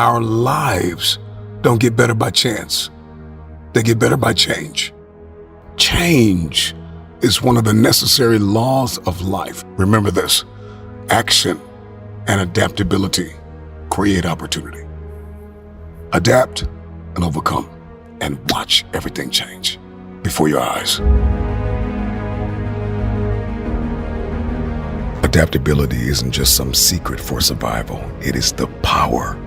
Our lives don't get better by chance. They get better by change. Change is one of the necessary laws of life. Remember this: action and adaptability create opportunity. Adapt and overcome, and watch everything change before your eyes. Adaptability isn't just some secret for survival. It is the power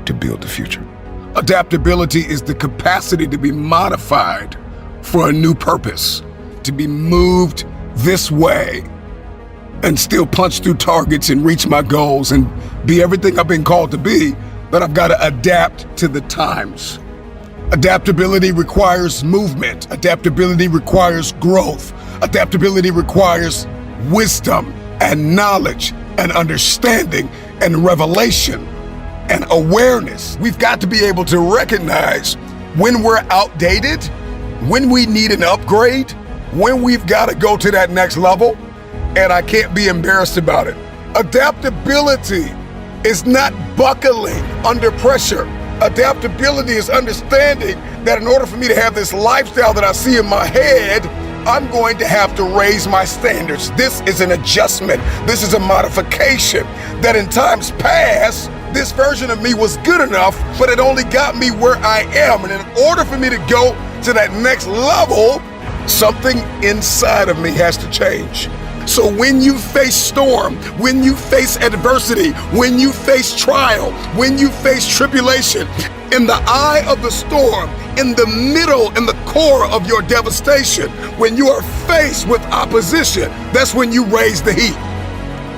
to build the future. Adaptability is the capacity to be modified for a new purpose, to be moved this way and still punch through targets and reach my goals and be everything I've been called to be, but I've got to adapt to the times. Adaptability requires movement. Adaptability requires growth. Adaptability requires wisdom and knowledge and understanding and revelation and awareness. We've got to be able to recognize when we're outdated, when we need an upgrade, when we've got to go to that next level, and I can't be embarrassed about it. Adaptability is not buckling under pressure. Adaptability is understanding that in order for me to have this lifestyle that I see in my head, I'm going to have to raise my standards. This is an adjustment. This is a modification that in times past, this version of me was good enough, but it only got me where I am. And in order for me to go to that next level, something inside of me has to change. So when you face storm, when you face adversity, when you face trial, when you face tribulation, in the eye of the storm, in the middle, in the core of your devastation, when you are faced with opposition, that's when you raise the heat.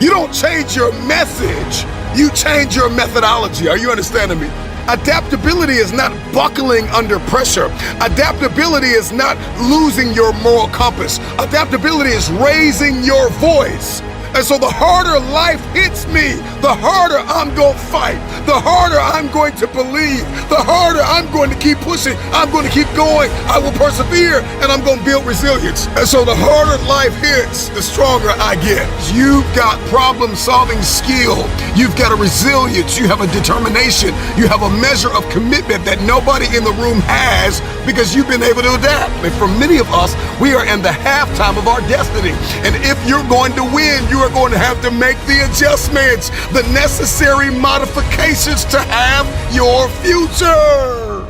You don't change your message, you change your methodology. Are you understanding me? Adaptability is not buckling under pressure. Adaptability is not losing your moral compass. Adaptability is raising your voice. And so the harder life hits me, the harder I'm going to fight, the harder I'm going to believe, the harder I'm going to keep pushing, I'm going to keep going, I will persevere, and I'm going to build resilience. And so the harder life hits, the stronger I get. You've got problem-solving skill, you've got a resilience, you have a determination, you have a measure of commitment that nobody in the room has because you've been able to adapt. And for many of us, we are in the halftime of our destiny. And if you're going to win, you are going to have to make the adjustments, the necessary modifications to have your future.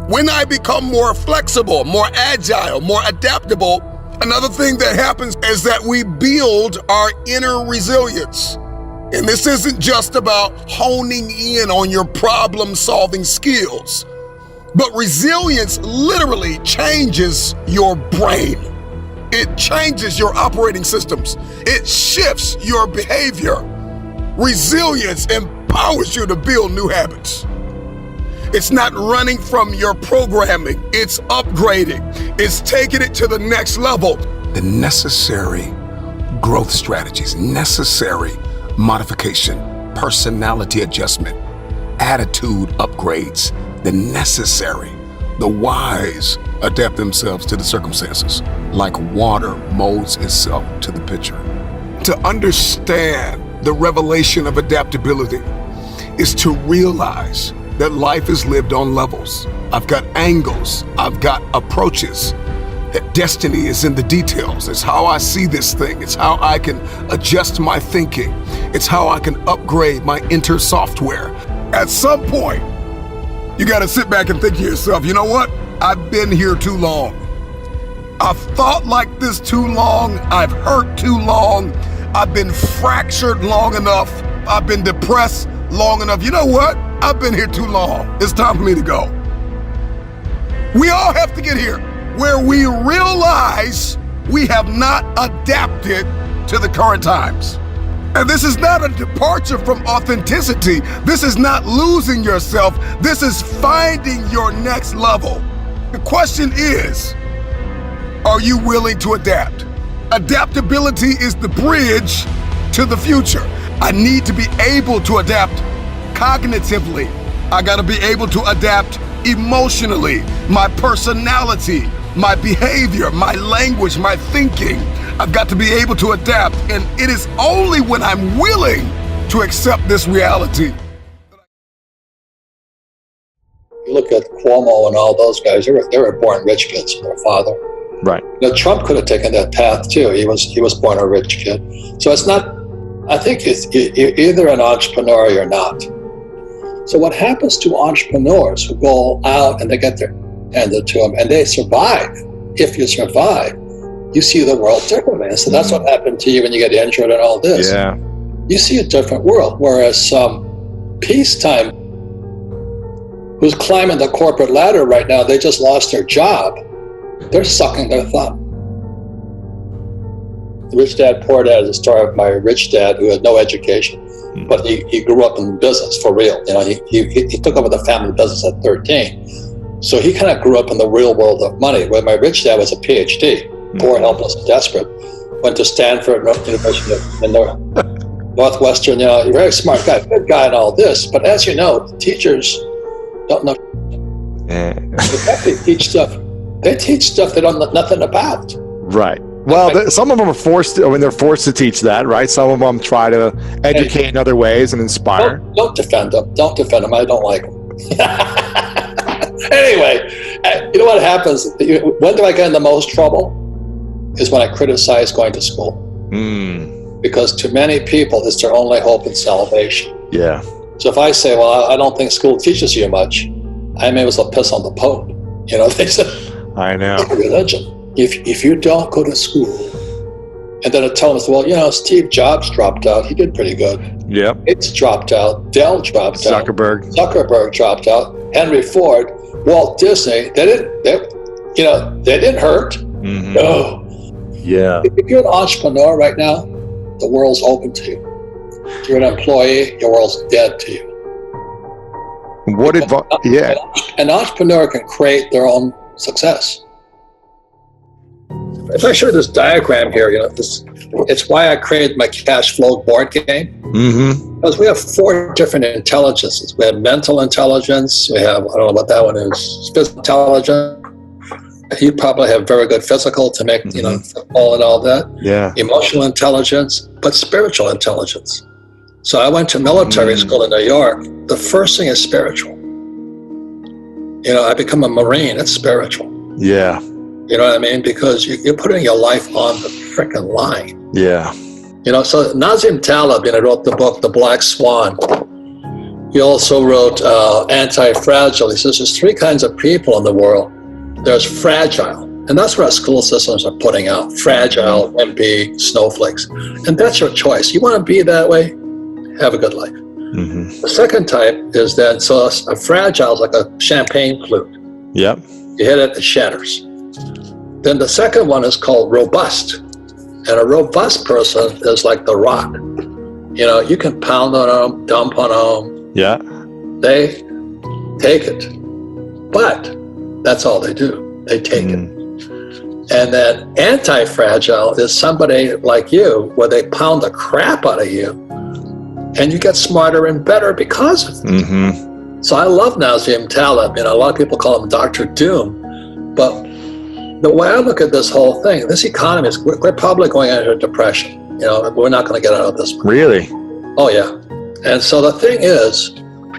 When I become more flexible, more agile, more adaptable, another thing that happens is that we build our inner resilience. And this isn't just about honing in on your problem-solving skills, but resilience literally changes your brain. It changes your operating systems. It shifts your behavior. Resilience empowers you to build new habits. It's not running from your programming. It's upgrading. It's taking it to the next level. The necessary growth strategies, necessary modification, personality adjustment, attitude upgrades, the wise adapt themselves to the circumstances like water molds itself to the pitcher. To understand the revelation of adaptability is to realize that life is lived on levels. I've got angles, I've got approaches, that destiny is in the details. It's how I see this thing. It's how I can adjust my thinking. It's how I can upgrade my inner software. At some point, you got to sit back and think to yourself, you know what? I've been here too long. I've thought like this too long. I've hurt too long. I've been fractured long enough. I've been depressed long enough. You know what? I've been here too long. It's time for me to go. We all have to get here where we realize we have not adapted to the current times. And this is not a departure from authenticity. This is not losing yourself. This is finding your next level. The question is, are you willing to adapt? Adaptability is the bridge to the future. I need to be able to adapt cognitively. I gotta be able to adapt emotionally, my personality, my behavior, my language, my thinking. I've got to be able to adapt, and it is only when I'm willing to accept this reality. You look at Cuomo and all those guys, they were born rich kids from their father. Right. Trump could have taken that path too. He was born a rich kid. So it's not, I think you're either an entrepreneur or you're not. So what happens to entrepreneurs who go out and they get their handed to them and they survive, if you survive, you see the world differently. And so that's what happened to you when you get injured and all this. Yeah. You see a different world. Whereas some peacetime who's climbing the corporate ladder right now, they just lost their job. They're sucking their thumb. The Rich Dad, Poor Dad is a story of my rich dad who had no education, but he grew up in business for real. You know, he took over the family business at 13. So he kind of grew up in the real world of money, where my rich dad was a PhD, poor, helpless, and desperate. Went to Stanford, University in Northwestern, you know, very smart guy, good guy and all this. But as you know, teachers don't know. In fact, they teach stuff they don't know nothing about. Right. Well, some of them are forced to, they're forced to teach that, right? Some of them try to educate in other ways and inspire. Don't defend them. Don't defend them. I don't like them. Anyway, you know what happens? When do I get in the most trouble? Is when I criticize going to school. Because to many people, it's their only hope and salvation. Yeah. So if I say, well, I don't think school teaches you much, I may as well piss on the Pope. You know, they said, I know. Religion. If you don't go to school, and then I tell them, well, you know, Steve Jobs dropped out. He did pretty good. Yep. Gates dropped out. Dell dropped out. Zuckerberg dropped out. Henry Ford, Walt Disney. They didn't hurt. No. Yeah. If you're an entrepreneur right now, the world's open to you. If you're an employee, your world's dead to you. What advice? Yeah. An entrepreneur can create their own success. If I show this diagram here, you know, it's why I created my cash flow board game. Because we have 4 different intelligences. We have mental intelligence. We have, I don't know what that one is, physical intelligence. You probably have very good physical to make, you know, football and all that. Yeah. Emotional intelligence, but spiritual intelligence. So I went to military school in New York. The first thing is spiritual. You know, I become a Marine. It's spiritual. Yeah. You know what I mean? Because you're putting your life on the frickin' line. Yeah. You know, so Nassim Taleb, you know, wrote the book, The Black Swan. He also wrote Anti-Fragile. He says there's 3 kinds of people in the world. There's fragile, and that's what our school systems are putting out. Fragile, wimpy, snowflakes. And that's your choice. You want to be that way? Have a good life. The second type is that, so a fragile is like a champagne flute. Yep. You hit it, it shatters. Then the second one is called robust. And a robust person is like the rock. You know, you can pound on them, dump on them. Yeah. They take it. But that's all they do. They take it. And then anti-fragile is somebody like you, where they pound the crap out of you, and you get smarter and better because of it. So I love Nassim Taleb. You know, a lot of people call him Dr. Doom. But the way I look at this whole thing, this economy is, we're probably going into a depression. You know, we're not going to get out of this one. Really? Oh, yeah. And so the thing is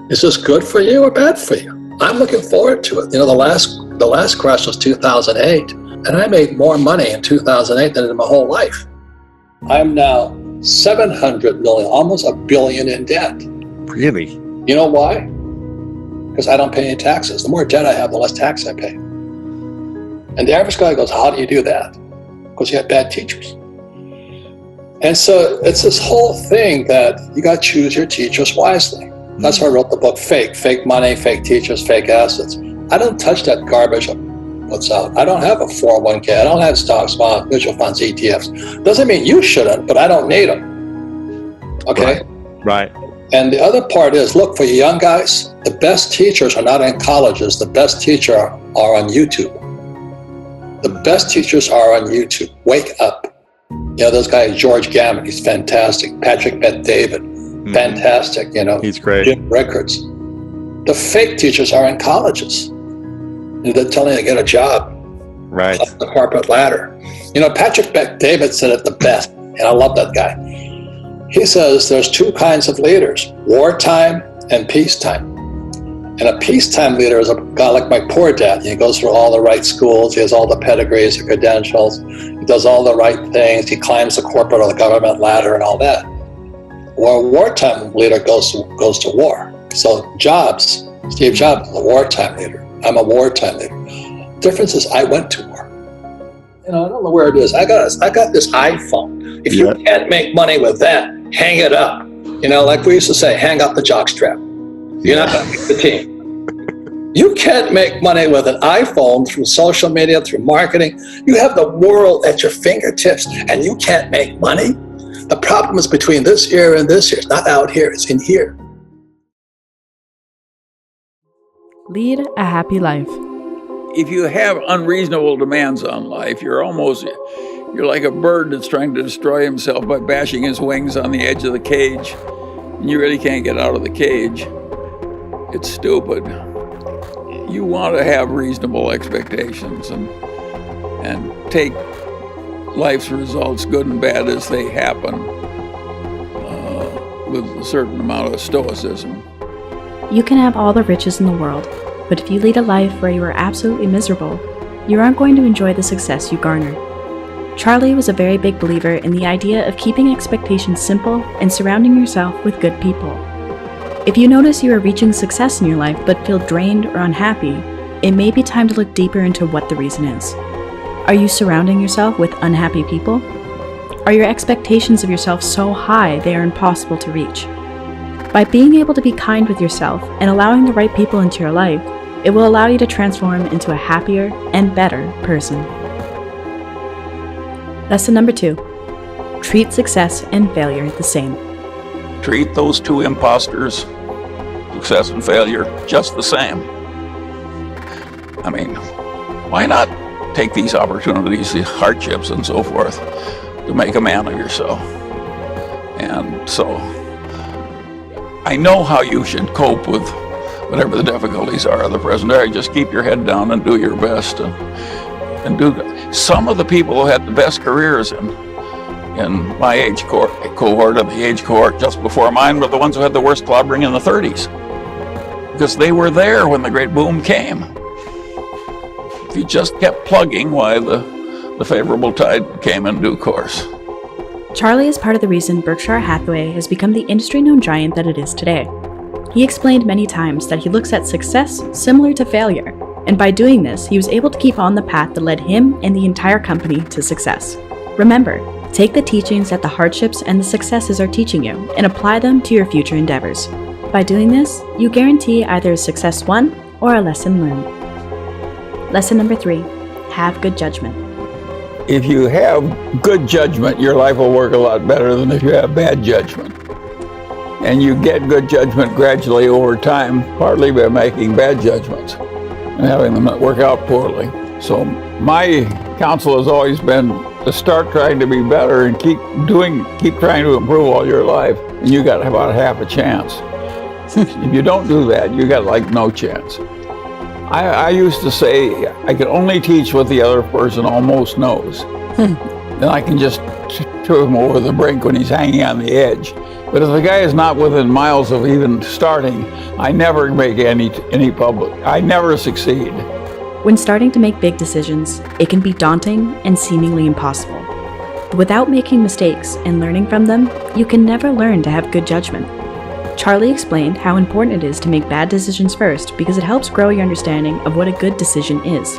this good for you or bad for you? I'm looking forward to it. You know, the last crash was 2008, and I made more money in 2008 than in my whole life. I'm now 700 million, almost $1 billion in debt. Really? You know why? Because I don't pay any taxes. The more debt I have, the less tax I pay. And the average guy goes, how do you do that? Because you have bad teachers. And so it's this whole thing that you got to choose your teachers wisely. That's why I wrote the book, Fake money, fake teachers, fake assets. I don't touch that garbage of what's out. I don't have a 401k. I don't have stocks, bonds, mutual funds, ETFs. Doesn't mean you shouldn't, but I don't need them. Okay? Right. And the other part is, look, for you young guys, the best teachers are not in colleges. The best teachers are on YouTube. The best teachers are on YouTube. Wake up. You know, this guy, George Gammon, he's fantastic. Patrick Bet-David, fantastic, you know. He's great. Jim Rickards. The fake teachers are in colleges. They're telling you to get a job. Right. Up the corporate ladder. You know, Patrick Bet-David said it the best, and I love that guy. He says there's two kinds of leaders, wartime and peacetime. And a peacetime leader is a guy like my poor dad. He goes through all the right schools, he has all the pedigrees, the credentials, he does all the right things, he climbs the corporate or the government ladder and all that. Well, a wartime leader goes to war. So Steve Jobs is a wartime leader. I'm a wartime leader. Difference is I went to war. I don't know where it is. I got this iPhone. If you can't make money with that, hang it up. Like we used to say, hang up the jockstrap. You're not going to beat the team. You can't make money with an iPhone through social media, through marketing. You have the world at your fingertips and you can't make money. The problem is between this ear and this ear. It's not out here, it's in here. Lead a happy life. If you have unreasonable demands on life, you're like a bird that's trying to destroy himself by bashing his wings on the edge of the cage, and you really can't get out of the cage. It's stupid. You want to have reasonable expectations and take life's results, good and bad as they happen, with a certain amount of stoicism. You can have all the riches in the world, but if you lead a life where you are absolutely miserable, you aren't going to enjoy the success you garner. Charlie was a very big believer in the idea of keeping expectations simple and surrounding yourself with good people. If you notice you are reaching success in your life but feel drained or unhappy, it may be time to look deeper into what the reason is. Are you surrounding yourself with unhappy people? Are your expectations of yourself so high they are impossible to reach? By being able to be kind with yourself and allowing the right people into your life, it will allow you to transform into a happier and better person. Lesson number 2. Treat success and failure the same. Treat those two imposters, success and failure, just the same. I mean, why not take these opportunities, these hardships and so forth, to make a man of yourself? And so, I know how you should cope with whatever the difficulties are of the present day. Just keep your head down and do your best. And do. Some of the people who had the best careers in my age cohort and the age cohort just before mine were the ones who had the worst clobbering in the 30s. Because they were there when the great boom came. If you just kept plugging, why the favorable tide came in due course. Charlie is part of the reason Berkshire Hathaway has become the industry-known giant that it is today. He explained many times that he looks at success similar to failure, and by doing this, he was able to keep on the path that led him and the entire company to success. Remember, take the teachings that the hardships and the successes are teaching you and apply them to your future endeavors. By doing this, you guarantee either a success won or a lesson learned. Lesson number 3, have good judgment. If you have good judgment, your life will work a lot better than if you have bad judgment. And you get good judgment gradually over time, partly by making bad judgments and having them work out poorly. So my counsel has always been to start trying to be better and keep trying to improve all your life, and you got about half a chance. If you don't do that, you got like no chance. I used to say I can only teach what the other person almost knows. Then I can just throw him over the brink when he's hanging on the edge. But if the guy is not within miles of even starting, I never make any public. I never succeed. When starting to make big decisions, it can be daunting and seemingly impossible. But without making mistakes and learning from them, you can never learn to have good judgment. Charlie explained how important it is to make bad decisions first because it helps grow your understanding of what a good decision is.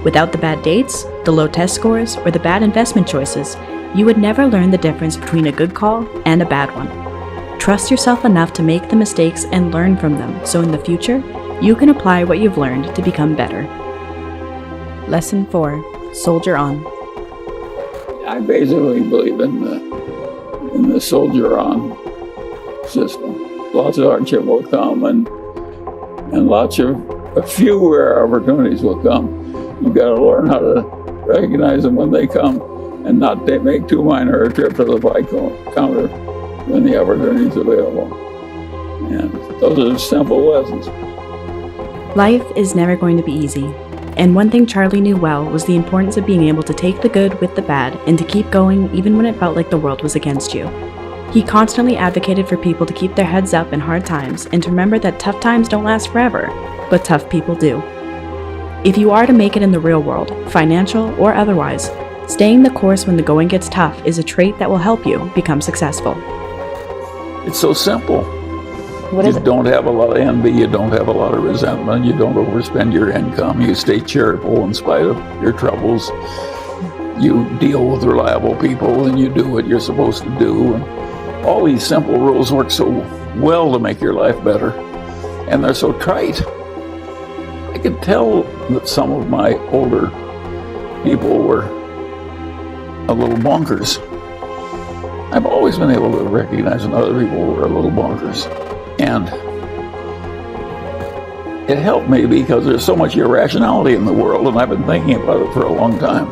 Without the bad dates, the low test scores, or the bad investment choices, you would never learn the difference between a good call and a bad one. Trust yourself enough to make the mistakes and learn from them, so in the future, you can apply what you've learned to become better. Lesson 4, soldier on. I basically believe in the soldier on system. Lots of hardship will come, and a few rare opportunities will come. You've got to learn how to recognize them when they come and not make too minor a trip to the bike counter when the opportunity is available. And those are simple lessons. Life is never going to be easy. And one thing Charlie knew well was the importance of being able to take the good with the bad and to keep going even when it felt like the world was against you. He constantly advocated for people to keep their heads up in hard times and to remember that tough times don't last forever, but tough people do. If you are to make it in the real world, financial or otherwise, staying the course when the going gets tough is a trait that will help you become successful. It's so simple. What is You it? don't have a lot of envy, you don't have a lot of resentment, you don't overspend your income, you stay charitable in spite of your troubles, you deal with reliable people, and you do what you're supposed to do. And all these simple rules work so well to make your life better, and they're so trite. I could tell that some of my older people were a little bonkers. I've always been able to recognize when other people were a little bonkers. And it helped me because there's so much irrationality in the world, and I've been thinking about it for a long time.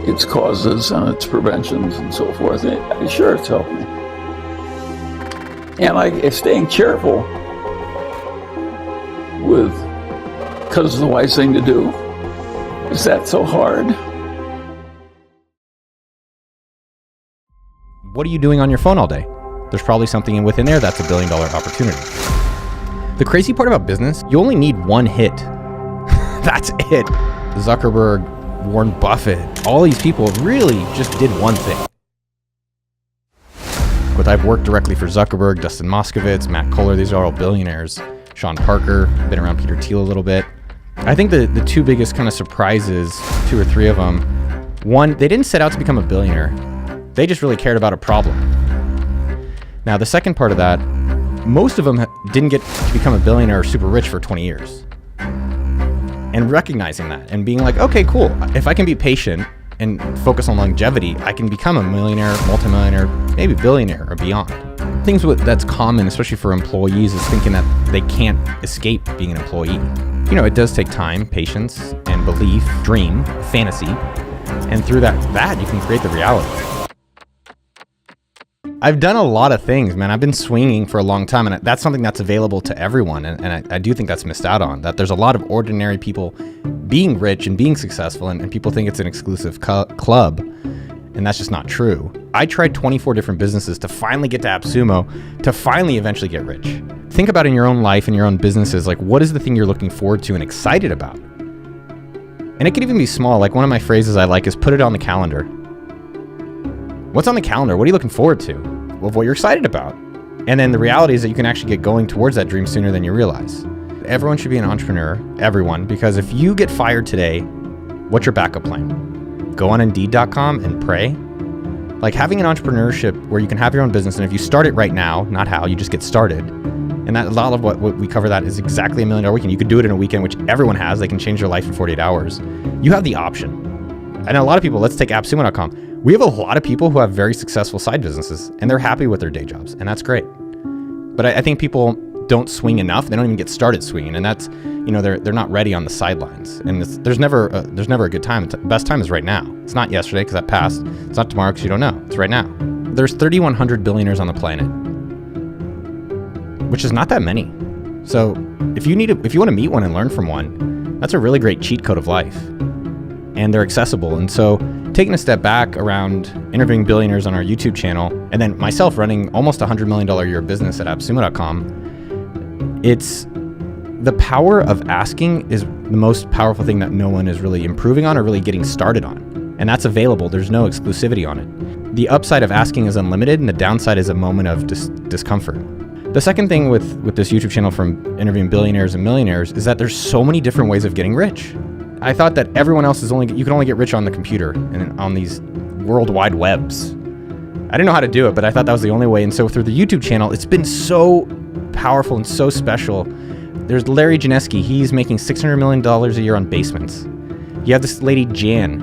Its causes and its preventions and so forth. Sure, it's helped me. And staying cheerful because it's the wise thing to do. Is that so hard? What are you doing on your phone all day? There's probably something within there that's $1 billion opportunity. The crazy part about business, you only need one hit. That's it. Zuckerberg, Warren Buffett, all these people really just did one thing. But I've worked directly for Zuckerberg, Dustin Moskovitz, Matt Kohler, these are all billionaires. Sean Parker, been around Peter Thiel a little bit. I think the two biggest kind of surprises, 2 or 3 of them, one, they didn't set out to become a billionaire. They just really cared about a problem. Now, the second part of that, most of them didn't get to become a billionaire or super rich for 20 years. And recognizing that and being like, okay, cool. If I can be patient and focus on longevity, I can become a millionaire, multimillionaire, maybe billionaire or beyond. Things that's common, especially for employees, is thinking that they can't escape being an employee. You know, it does take time, patience, and belief, dream, fantasy. And through that you can create the reality. I've done a lot of things, man. I've been swinging for a long time, and that's something that's available to everyone. And I do think that's missed out on, that there's a lot of ordinary people being rich and being successful, and people think it's an exclusive club, and that's just not true. I tried 24 different businesses to finally get to AppSumo, to finally eventually get rich. Think about in your own life and your own businesses, like what is the thing you're looking forward to and excited about? And it could even be small. Like one of my phrases I like is put it on the calendar. What's on the calendar? What are you looking forward to? Well, what you're excited about. And then the reality is that you can actually get going towards that dream sooner than you realize. Everyone should be an entrepreneur, everyone, because if you get fired today, what's your backup plan? Go on Indeed.com and pray. Like having an entrepreneurship where you can have your own business, and if you start it right now, not how, you just get started. And that a lot of what we cover that is exactly $1 million weekend. You could do it in a weekend, which everyone has. They can change their life in 48 hours. You have the option. And a lot of people, let's take AppSumo.com. We have a lot of people who have very successful side businesses, and they're happy with their day jobs, and that's great. But I think people don't swing enough. They don't even get started swinging, and that's, you know, they're not ready on the sidelines. And there's never a good time. The best time is right now. It's not yesterday because that passed. It's not tomorrow because you don't know. It's right now. There's 3,100 billionaires on the planet, which is not that many. So if you want to meet one and learn from one, that's a really great cheat code of life, and they're accessible. And so taking a step back around interviewing billionaires on our YouTube channel, and then myself running almost $100 million a year business at AppSumo.com, it's the power of asking is the most powerful thing that no one is really improving on or really getting started on. And that's available. There's no exclusivity on it. The upside of asking is unlimited, and the downside is a moment of discomfort. The second thing with this YouTube channel from interviewing billionaires and millionaires is that there's so many different ways of getting rich. I thought that everyone else you can only get rich on the computer and on these worldwide webs. I didn't know how to do it, but I thought that was the only way. And so through the YouTube channel, it's been so powerful and so special. There's Larry Janeski. He's making $600 million a year on basements. You have this lady, Jan,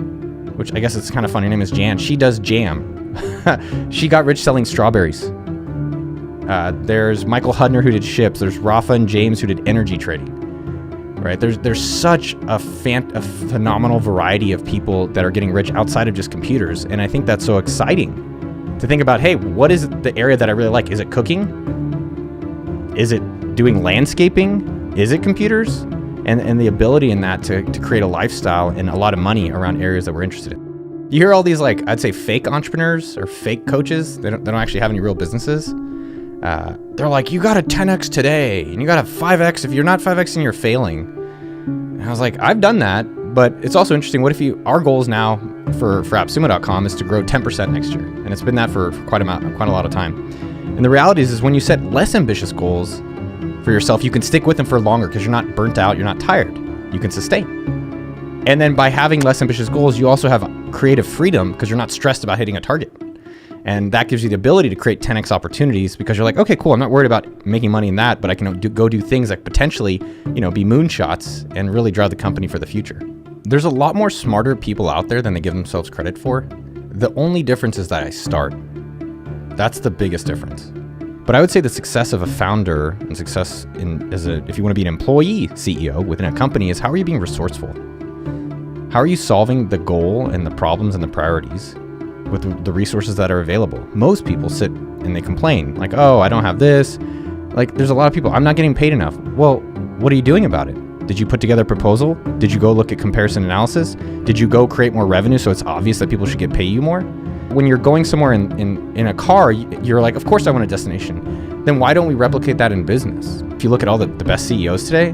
which I guess it's kind of funny. Her name is Jan. She does jam. She got rich selling strawberries. There's Michael Hudner, who did ships. There's Rafa and James, who did energy trading. Right? There's such a phenomenal variety of people that are getting rich outside of just computers. And I think that's so exciting to think about, hey, what is the area that I really like? Is it cooking? Is it doing landscaping? Is it computers? And the ability in that to create a lifestyle and a lot of money around areas that we're interested in. You hear all these, like, I'd say fake entrepreneurs or fake coaches. They don't actually have any real businesses. They're like, you got to 10x today, and you got to 5x. If you're not 5xing, you're failing. And I was like, I've done that, but it's also interesting. What if our goals now for AppSumo.com is to grow 10% next year, and it's been that for quite a lot of time. And the reality is when you set less ambitious goals for yourself, you can stick with them for longer because you're not burnt out, you're not tired, you can sustain. And then by having less ambitious goals, you also have creative freedom because you're not stressed about hitting a target. And that gives you the ability to create 10x opportunities because you're like, okay, cool, I'm not worried about making money in that, but I can go do things that potentially, be moonshots and really drive the company for the future. There's a lot more smarter people out there than they give themselves credit for. The only difference is that I start. That's the biggest difference. But I would say the success of a founder and success if you want to be an employee CEO within a company is how are you being resourceful? How are you solving the goal and the problems and the priorities with the resources that are available? Most people sit and they complain like, oh, I don't have this. Like there's a lot of people, I'm not getting paid enough. Well, what are you doing about it? Did you put together a proposal? Did you go look at comparison analysis? Did you go create more revenue so it's obvious that people should get pay you more? When you're going somewhere in a car, you're like, of course I want a destination. Then why don't we replicate that in business? If you look at all the best CEOs today,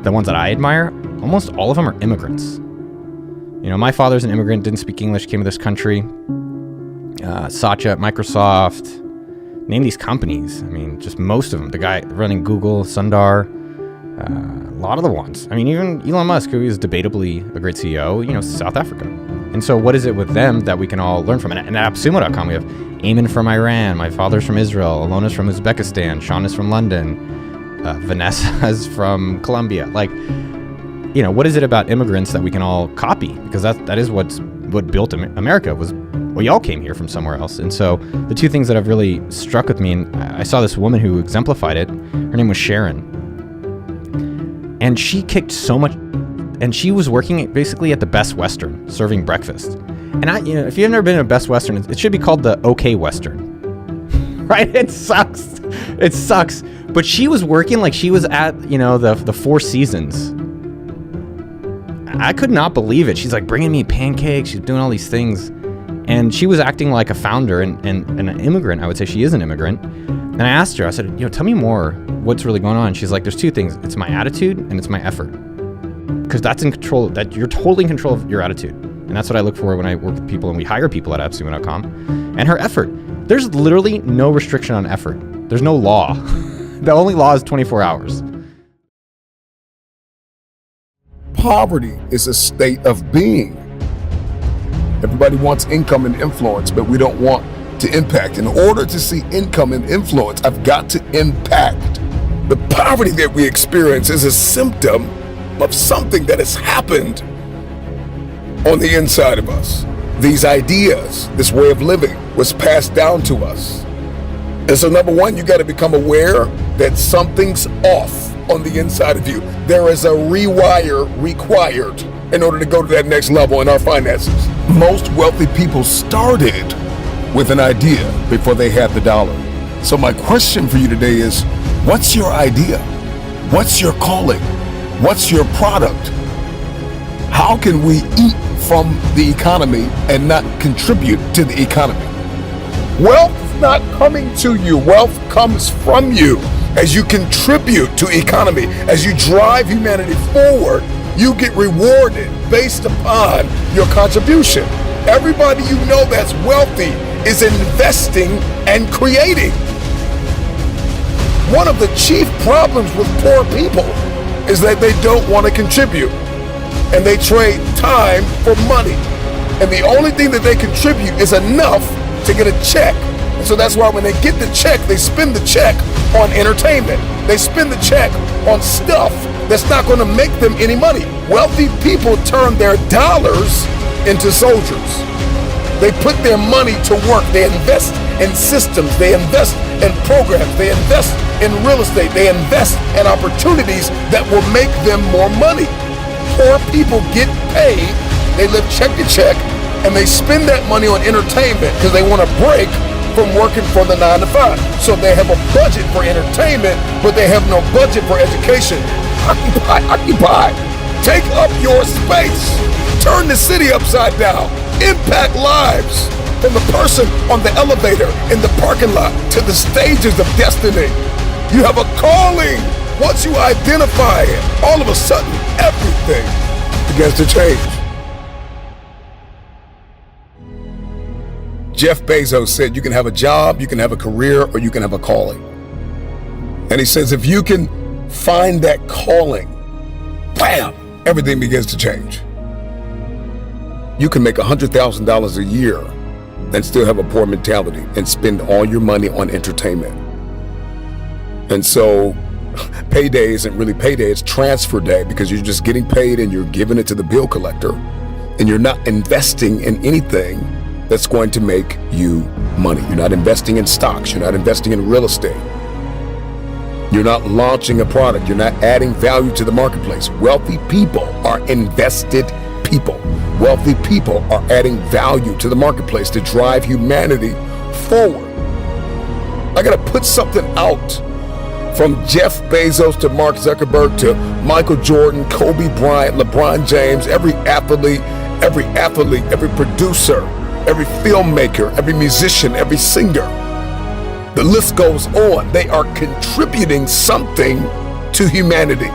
the ones that I admire, almost all of them are immigrants. My father's an immigrant, didn't speak English, came to this country. Satya, Microsoft, name these companies. I mean, just most of them. The guy running Google, Sundar, a lot of the ones. I mean, even Elon Musk, who is debatably a great CEO, South Africa. And so what is it with them that we can all learn from? And at AppSumo.com, we have Eamon from Iran, my father's from Israel, Alona's from Uzbekistan, Sean is from London, Vanessa's from Colombia. Like, what is it about immigrants that we can all copy? Because that is what built America was. Well, y'all came here from somewhere else. And so the two things that have really struck with me, and I saw this woman who exemplified it. Her name was Sharon. And she kicked so much, and she was working basically at the Best Western, serving breakfast. And if you've never been to a Best Western, it should be called the OK Western, right? It sucks. It sucks. But she was working like she was at, the Four Seasons. I could not believe it. She's like bringing me pancakes. She's doing all these things. And she was acting like a founder and an immigrant. I would say she is an immigrant. And I asked her, I said, tell me more. What's really going on? She's like, there's two things. It's my attitude and it's my effort. Because that's in control, that you're totally in control of your attitude. And that's what I look for when I work with people and we hire people at AppSumo.com. And her effort. There's literally no restriction on effort. There's no law. The only law is 24 hours. Poverty is a state of being. Everybody wants income and influence, but we don't want to impact. In order to see income and influence, I've got to impact. The poverty that we experience is a symptom of something that has happened on the inside of us. These ideas, this way of living was passed down to us. And so number one, you got to become aware that something's off on the inside of you. There is a rewire required in order to go to that next level in our finances. Most wealthy people started with an idea before they had the dollar. So my question for you today is, what's your idea? What's your calling? What's your product? How can we eat from the economy and not contribute to the economy? Wealth is not coming to you. Wealth comes from you. As you contribute to economy, as you drive humanity forward, you get rewarded based upon your contribution. Everybody you know that's wealthy is investing and creating. One of the chief problems with poor people is that they don't want to contribute and they trade time for money. And the only thing that they contribute is enough to get a check. And so that's why when they get the check, they spend the check on entertainment. They spend the check on stuff that's not going to make them any money. Wealthy people turn their dollars into soldiers. They put their money to work. They invest in systems. They invest in programs. They invest in real estate. They invest in opportunities that will make them more money. Poor people get paid. They live check to check, and they spend that money on entertainment because they want to break from working for the 9 to 5. So they have a budget for entertainment, but they have no budget for education. Occupy. Take up your space. Turn the city upside down. impact lives, from the person on the elevator in the parking lot to the stages of destiny. You have a calling. Once you identify it, all of a sudden, everything begins to change. Jeff Bezos said you can have a job, you can have a career, or you can have a calling. And he says if you can find that calling, bam, everything begins to change. You can make $100,000 a year and still have a poor mentality and spend all your money on entertainment. And so payday isn't really payday, it's transfer day, because you're just getting paid and you're giving it to the bill collector, and you're not investing in anything that's going to make you money. You're not investing in stocks, you're not investing in real estate. You're not launching a product, you're not adding value to the marketplace. Wealthy people are invested people. Wealthy people are adding value to the marketplace to drive humanity forward. I gotta put something out, from Jeff Bezos to Mark Zuckerberg to Michael Jordan, Kobe Bryant, LeBron James, every athlete, every producer, every filmmaker, every musician, every singer. The list goes on. They are contributing something to humanity.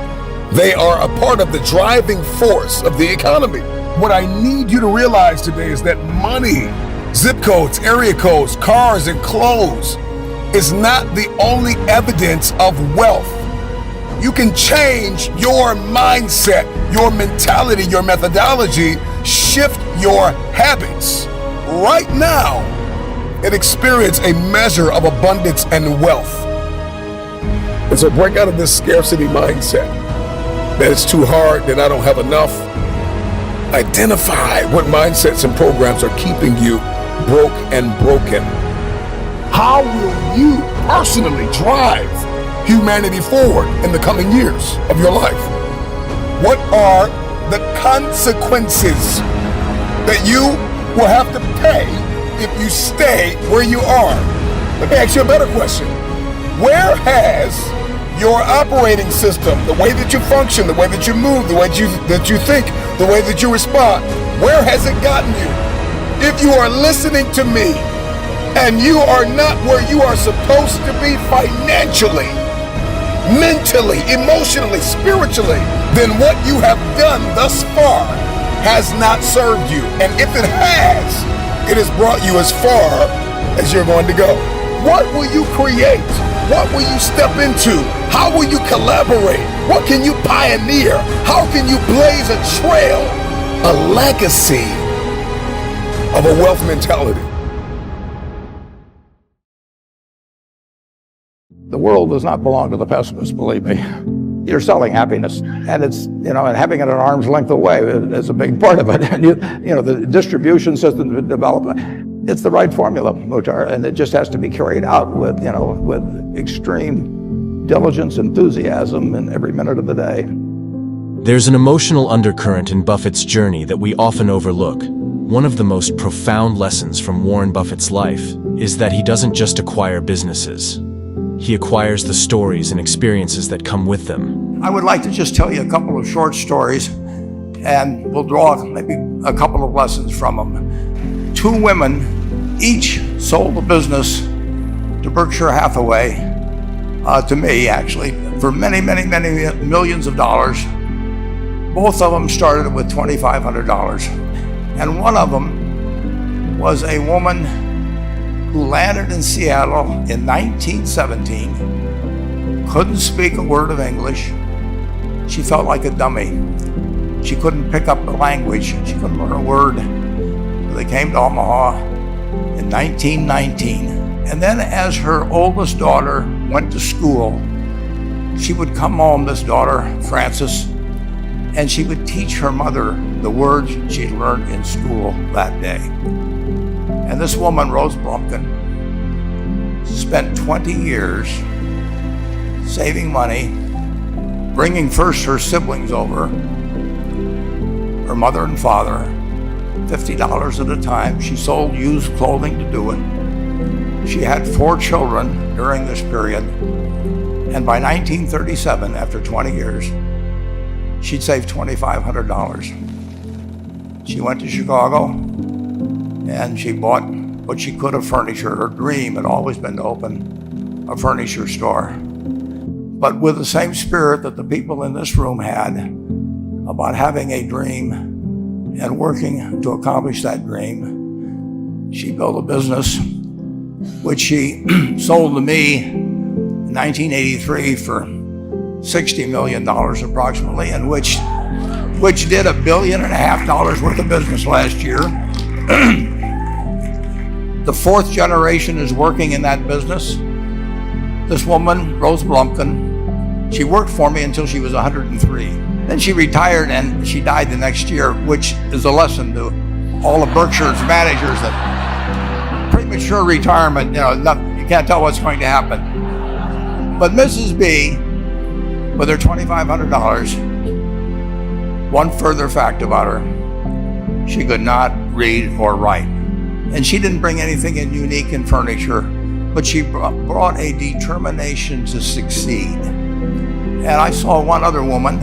They are a part of the driving force of the economy. What I need you to realize today is that money, zip codes, area codes, cars, and clothes is not the only evidence of wealth. You can change your mindset, your mentality, your methodology, shift your habits right now and experience a measure of abundance and wealth. And so break out of this scarcity mindset that it's too hard, that I don't have enough. Identify what mindsets and programs are keeping you broke and broken. How will you personally drive humanity forward in the coming years of your life? What are the consequences that you will have to pay if you stay where you are? Let me ask you a better question. Where has your operating system, the way that you function, the way that you move, the way that you think, the way that you respond, where has it gotten you? If you are listening to me and you are not where you are supposed to be financially, mentally, emotionally, spiritually, then what you have done thus far has not served you. And if it has brought you as far as you're going to go. What will you create? What will you step into? How will you collaborate? What can you pioneer? How can you blaze a trail, a legacy of a wealth mentality? The world does not belong to the pessimists, believe me. You're selling happiness, and it's, and having it at arm's length away is a big part of it. And the distribution system development, it's the right formula, Muhtar, and it just has to be carried out with extreme diligence, enthusiasm in every minute of the day. There's an emotional undercurrent in Buffett's journey that we often overlook. One of the most profound lessons from Warren Buffett's life is that he doesn't just acquire businesses. He acquires the stories and experiences that come with them. I would like to just tell you a couple of short stories, and we'll draw maybe a couple of lessons from them. Two women each sold a business to Berkshire Hathaway, to me actually, for many, many, many millions of dollars. Both of them started with $2,500. And one of them was a woman who landed in Seattle in 1917, couldn't speak a word of English. She felt like a dummy. She couldn't pick up the language. She couldn't learn a word. So they came to Omaha in 1919. And then as her oldest daughter went to school, she would come home, this daughter, Frances, and she would teach her mother the words she'd learned in school that day. And this woman, Rose Blumkin, spent 20 years saving money, bringing first her siblings over, her mother and father, $50 at a time. She sold used clothing to do it. She had 4 children during this period. And by 1937, after 20 years, she'd saved $2,500. She went to Chicago, and she bought what she could of furniture. Her dream had always been to open a furniture store. But with the same spirit that the people in this room had about having a dream and working to accomplish that dream, she built a business which she sold to me in 1983 for $60 million approximately, and which did $1.5 billion worth of business last year. The fourth generation is working in that business. This woman, Rose Blumkin, she worked for me until she was 103. Then she retired and she died the next year, which is a lesson to all of Berkshire's managers that premature retirement, you can't tell what's going to happen. But Mrs. B, with her $2,500, one further fact about her, she could not read or write. And she didn't bring anything unique in furniture, but she brought a determination to succeed. And I saw one other woman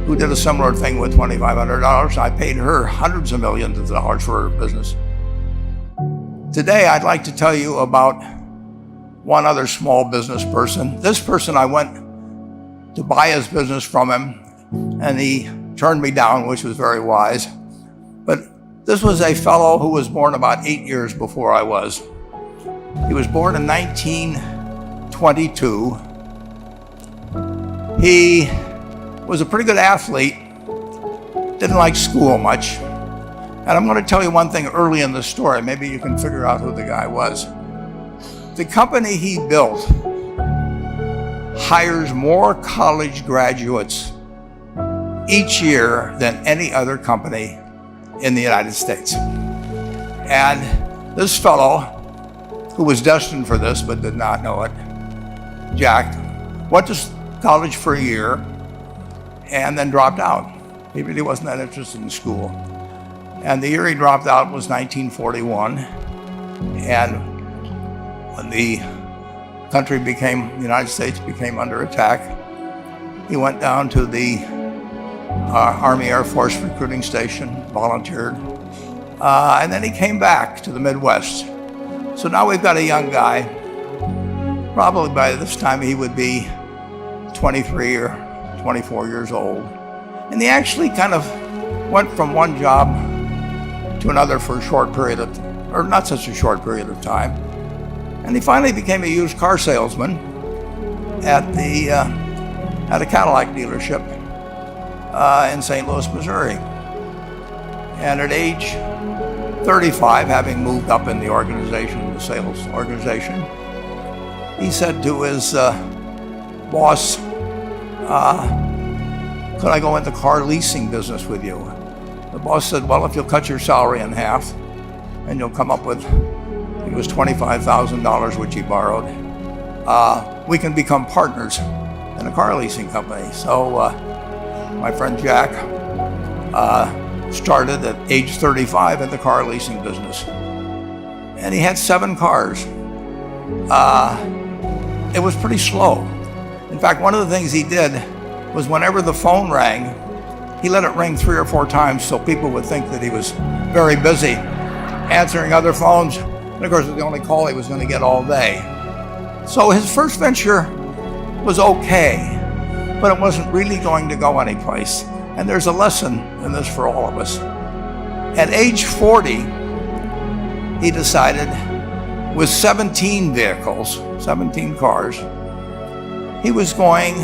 who did a similar thing with $2,500. I paid her hundreds of millions of dollars for her business. Today, I'd like to tell you about one other small business person. This person, I went to buy his business from him, and he turned me down, which was very wise. But this was a fellow who was born about 8 years before I was. He was born in 1922. He was a pretty good athlete, didn't like school much. And I'm going to tell you one thing early in the story. Maybe you can figure out who the guy was. The company he built hires more college graduates each year than any other company in the United States. And this fellow, who was destined for this but did not know it, Jack, went to college for a year and then dropped out. He really wasn't that interested in school. And the year he dropped out was 1941. And when the United States became under attack, he went down to the Army Air Force recruiting station, volunteered, and then he came back to the Midwest. So now we've got a young guy, probably by this time he would be 23 or 24 years old. And he actually kind of went from one job to another for a short period or not such a short period of time. And he finally became a used car salesman at a Cadillac dealership in St. Louis, Missouri. And at age 35, having moved up in the organization, the sales organization, he said to his boss, could I go into car leasing business with you? The boss said, well, if you'll cut your salary in half and you'll come up with, it was $25,000 which he borrowed, we can become partners in a car leasing company. So my friend Jack started at age 35 in the car leasing business. And he had 7 cars. It was pretty slow. In fact, one of the things he did was whenever the phone rang, he let it ring 3 or 4 times so people would think that he was very busy answering other phones. And of course, it was the only call he was going to get all day. So his first venture was okay, but it wasn't really going to go anyplace. And there's a lesson in this for all of us. At age 40, he decided with 17 vehicles, 17 cars, he was going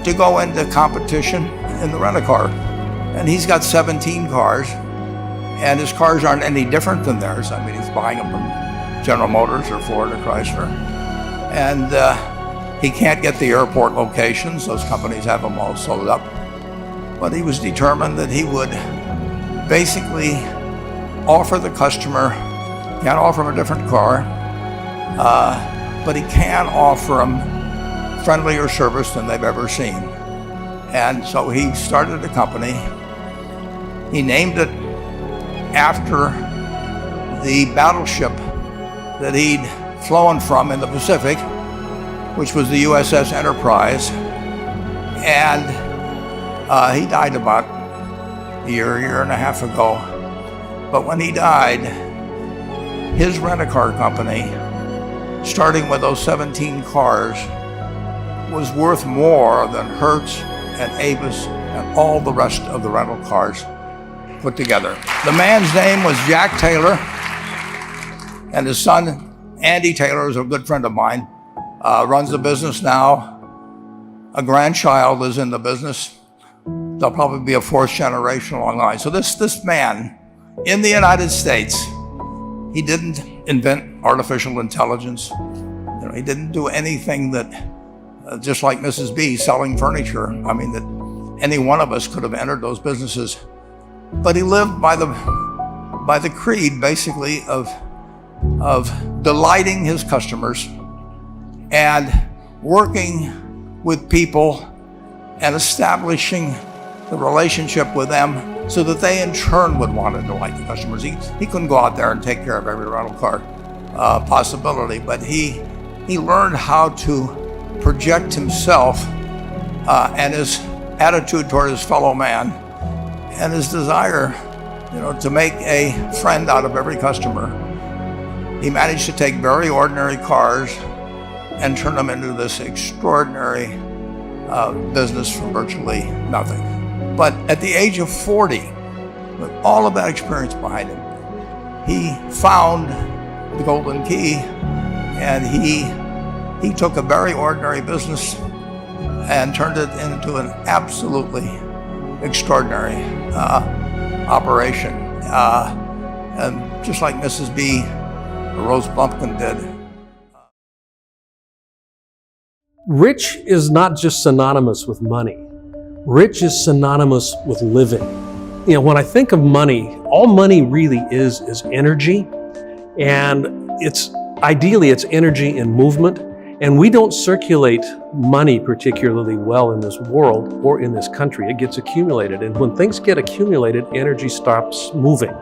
to go into competition in the rent-a-car. And he's got 17 cars, and his cars aren't any different than theirs. I mean, he's buying them from General Motors or Ford or Chrysler. And he can't get the airport locations. Those companies have them all sold up. But he was determined that he would basically offer the customer, can't offer him a different car, but he can offer them friendlier service than they've ever seen. And so he started a company. He named it after the battleship that he'd flown from in the Pacific, which was the USS Enterprise. And he died about a year and a half ago. But when he died, his rent-a-car company, starting with those 17 cars, was worth more than Hertz and Avis and all the rest of the rental cars put together. The man's name was Jack Taylor, and his son, Andy Taylor, is a good friend of mine, runs the business now. A grandchild is in the business. They'll probably be a fourth generation along the line. So this man in the United States, he didn't invent artificial intelligence. He didn't do anything that, just like Mrs. B selling furniture, I mean, that any one of us could have entered those businesses. But he lived by the creed, basically, of delighting his customers and working with people and establishing the relationship with them so that they in turn would want to delight the customers. He couldn't go out there and take care of every rental car possibility, but he learned how to project himself and his attitude toward his fellow man and his desire, to make a friend out of every customer. He managed to take very ordinary cars and turn them into this extraordinary business from virtually nothing. But at the age of 40, with all of that experience behind him, he found the golden key, and he took a very ordinary business and turned it into an absolutely extraordinary operation. And just like Mrs. B, Rose Bumpkin did. Rich is not just synonymous with money. Rich is synonymous with living. When I think of money, all money really is energy, and it's energy in movement, and we don't circulate money particularly well in this world or in this country. It gets accumulated, and when things get accumulated, energy stops moving.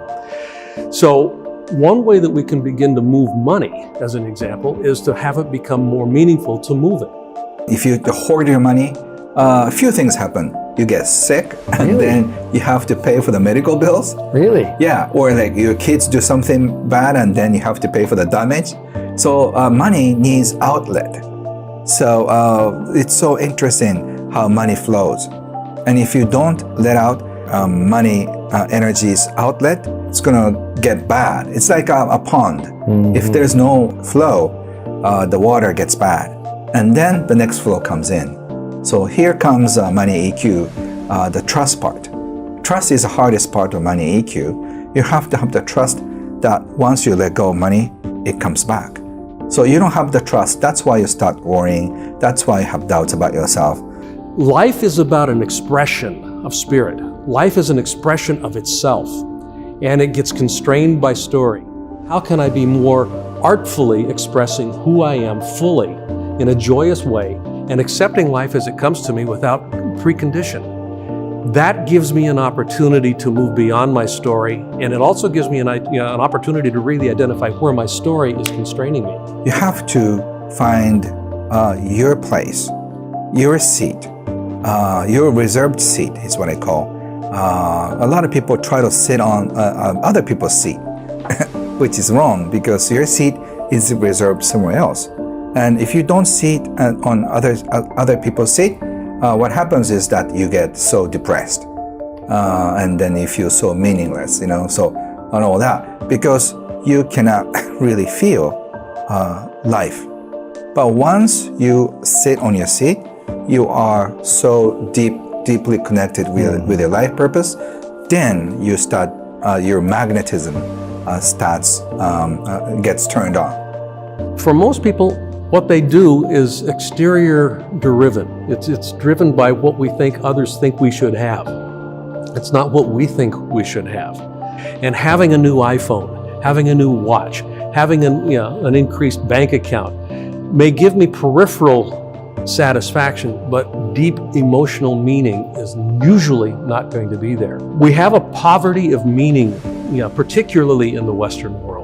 So one way that we can begin to move money, as an example, is to have it become more meaningful to move it. If you hoard your money, a few things happen. You get sick, and then you have to pay for the medical bills. Really? Yeah, or like your kids do something bad, and then you have to pay for the damage. So money needs outlet. So it's so interesting how money flows. And if you don't let out money energy's outlet, it's gonna get bad. It's like a pond. Mm-hmm. If there's no flow, the water gets bad. And then the next flow comes in. So here comes money EQ, the trust part. Trust is the hardest part of money EQ. You have to have the trust that once you let go of money, it comes back. So you don't have the trust. That's why you start worrying. That's why you have doubts about yourself. Life is about an expression of spirit. Life is an expression of itself, and it gets constrained by story. How can I be more artfully expressing who I am fully in a joyous way and accepting life as it comes to me without precondition? That gives me an opportunity to move beyond my story, and it also gives me an opportunity to really identify where my story is constraining me. You have to find your place, your seat, your reserved seat is what I call. A lot of people try to sit on other people's seat, which is wrong because your seat is reserved somewhere else. And if you don't sit on other people's seat, what happens is that you get so depressed, and then you feel so meaningless, so and all that, because you cannot really feel life. But once you sit on your seat, you are so deeply connected with your life purpose. Then you start your magnetism gets turned on. For most people, what they do is exterior driven. It's driven by what we think others think we should have. It's not what we think we should have. And having a new iPhone, having a new watch, having an increased bank account may give me peripheral satisfaction, but deep emotional meaning is usually not going to be there. We have a poverty of meaning, particularly in the Western world,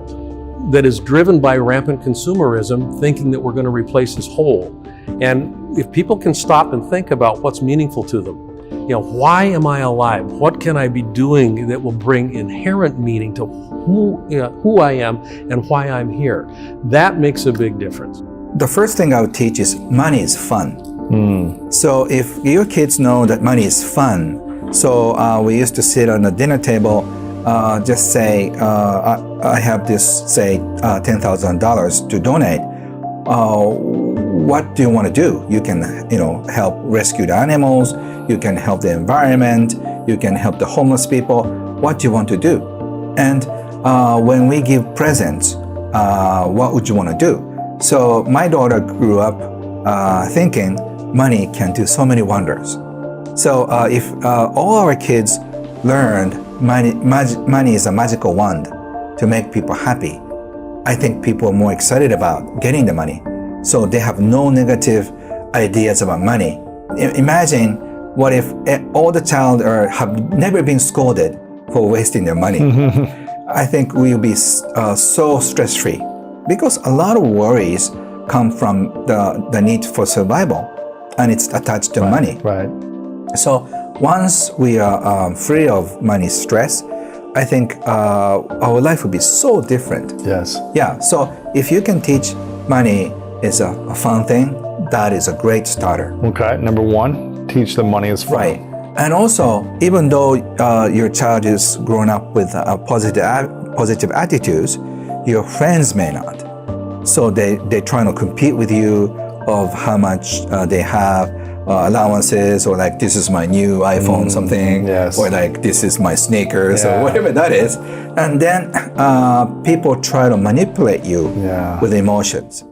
that is driven by rampant consumerism, thinking that we're going to replace us whole. And if people can stop and think about what's meaningful to them, why am I alive? What can I be doing that will bring inherent meaning to who I am and why I'm here? That makes a big difference. The first thing I would teach is money is fun. So if your kids know that money is fun, so we used to sit on the dinner table, just say, I have this, say, $10,000 to donate. What do you want to do? You can, help rescue the animals. You can help the environment. You can help the homeless people. What do you want to do? And when we give presents, what would you want to do? So my daughter grew up thinking money can do so many wonders. So if all our kids learned money is a magical wand to make people happy, I think people are more excited about getting the money. So they have no negative ideas about money. Imagine what if all the child have never been scolded for wasting their money. I think we'll be so stress-free, because a lot of worries come from the need for survival, and it's attached to money. Right. So once we are free of money stress, I think our life will be so different. Yes. Yeah. So if you can teach money is a fun thing, that is a great starter. Okay. Number one, teach them money is fun. Right. And also, even though your child is growing up with positive attitudes, your friends may not. So they're trying to compete with you of how much they have, allowances, or like, this is my new iPhone something, yes. or like, this is my sneakers, or whatever that is. And then people try to manipulate you with emotions.